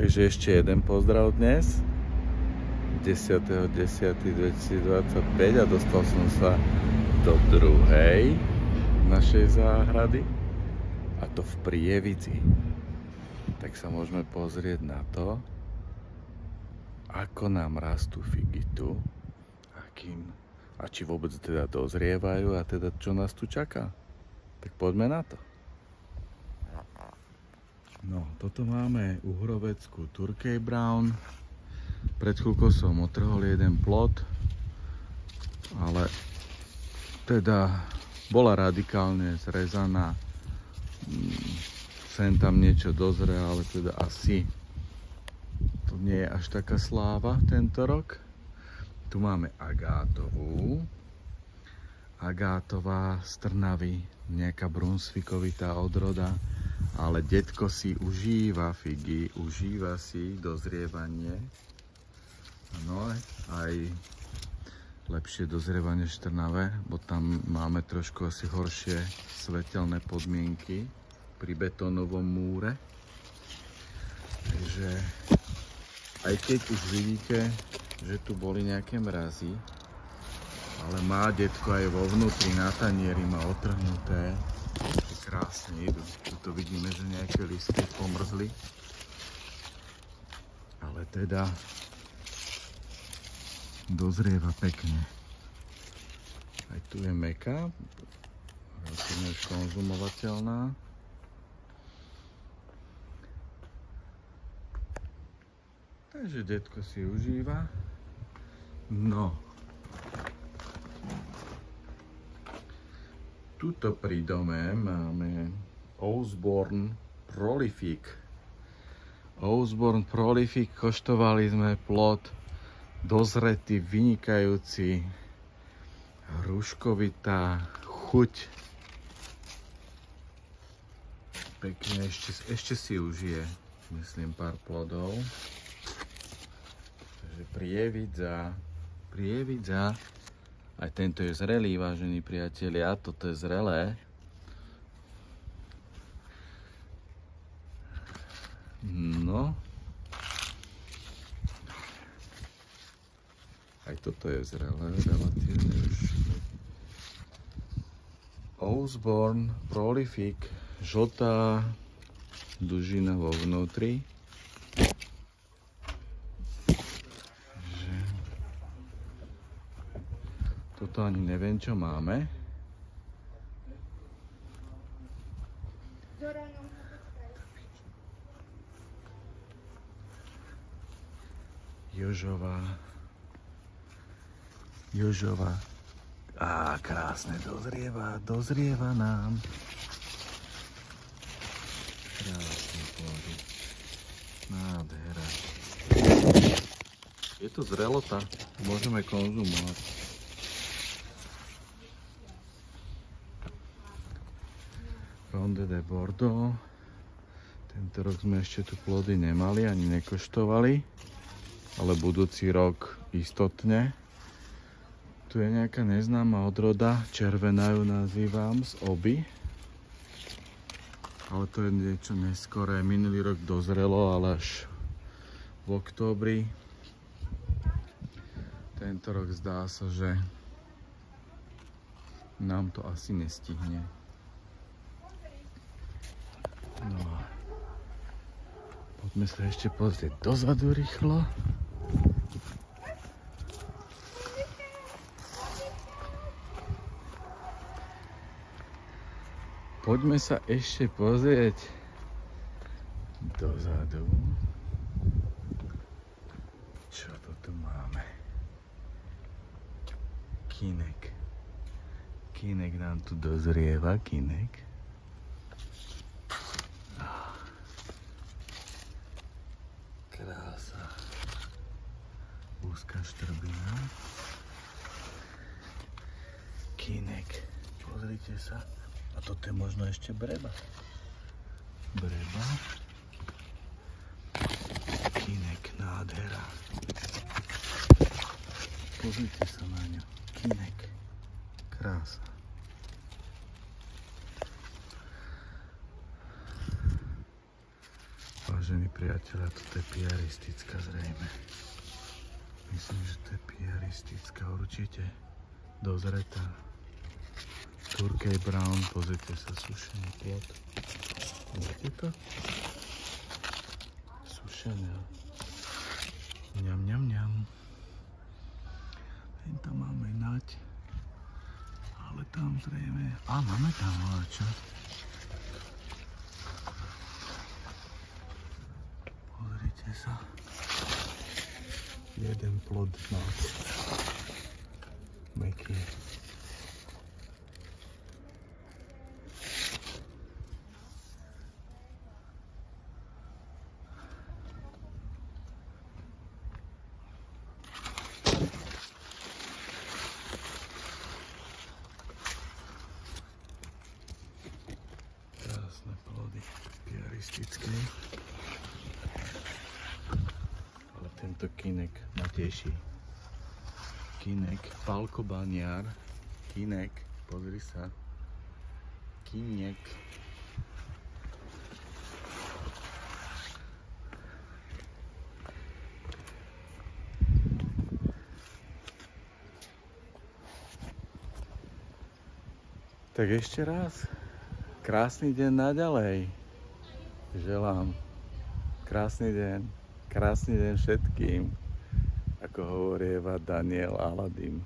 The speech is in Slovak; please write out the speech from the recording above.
Takže ešte jeden pozdrav dnes. 10.10.2025 a dostal som sa do druhej našej záhrady. A to v Prievidzi. Tak sa môžeme pozrieť na to, ako nám rastú figy tu, a či vôbec teda dozrievajú a teda čo nás tu čaká. Tak poďme na to. No, toto máme uhroveckú Turkey Brown. Pred chvíľkou som otrhol jeden plod, ale teda bola radikálne zrezaná. Sem tam niečo dozrie, ale teda asi to nie je až taká sláva tento rok. Tu máme agátovú. Agátová z Trnavy, nejaká brunsvikovitá odroda, ale detko si užíva figy, užíva si dozrievanie. No aj lepšie dozrievanie v Trnave, bo tam máme trošku asi horšie svetelné podmienky pri betónovom múre. Takže aj keď už vidíte, že tu boli nejaké mrazy, ale má detko aj vo vnútri na tanieri, má otrhnuté, krásne idú. Tuto vidíme, že nejaké listy pomrzli, ale teda dozrieva pekne. Aj tu je mäkká, relatívne už konzumovateľná. Takže detko si užíva. No. Tuto pri dome máme Osborne Prolific. Osborne Prolific, koštovali sme plod, dozretý, vynikajúci, hruškovitá chuť. Pekne, ešte si užije, myslím, pár plodov. Takže Prievidza. Aj tento je zrelý, vážení priatelia, toto je zrelé. No. Aj toto je zrelé, relatívne už. Osborne Prolific, žltá dužina vo vnútri. Toto ani neviem, čo máme. Jožová. Á, krásne, dozrieva nám. Krásne plody. Nádhera. Je to zrelota, môžeme konzumovať. Ronde de Bordeaux. Tento rok sme ešte tu plody nemali, ani nekoštovali, ale budúci rok istotne. Tu je nejaká neznáma odroda, červená ju nazývam, z Oby. Ale to je niečo neskoré, minulý rok dozrelo, ale až v októbri. Tento rok zdá sa, že nám to asi nestihne. No, poďme sa ešte pozrieť dozadu rýchlo. Poďme sa ešte pozrieť dozadu. Čo to tu máme? Kinek. Kinek nám tu dozrieva, kinek. Krása. Úzka štrbina. Kinek. Pozrite sa. A toto je možno ešte breba. Kinek, nádhera. Pozrite sa na ňu. Kinek. Krása. Vážení priatelia, toto je piaristická zrejme. Myslím, že to je piaristická, určite dozretá. Turkey Brown, pozrite sa, sušený plod. Vidíte to? Sušené. Ňam, ňam, ňam. Ten tam máme nať. Ale tam zrejme... A, máme tam, ale čo? Pozrite sa. Jeden plod nať. Meký. Krásne plody piaristické. Ale tento kinek ma teší. Kinek, Pálko Baniar. Kinek, pozri sa. Kinek. Tak ešte raz. Krásny deň naďalej. Želám. Krásny deň. Krásny deň všetkým. Ako hovorieva Daniel Aladdin.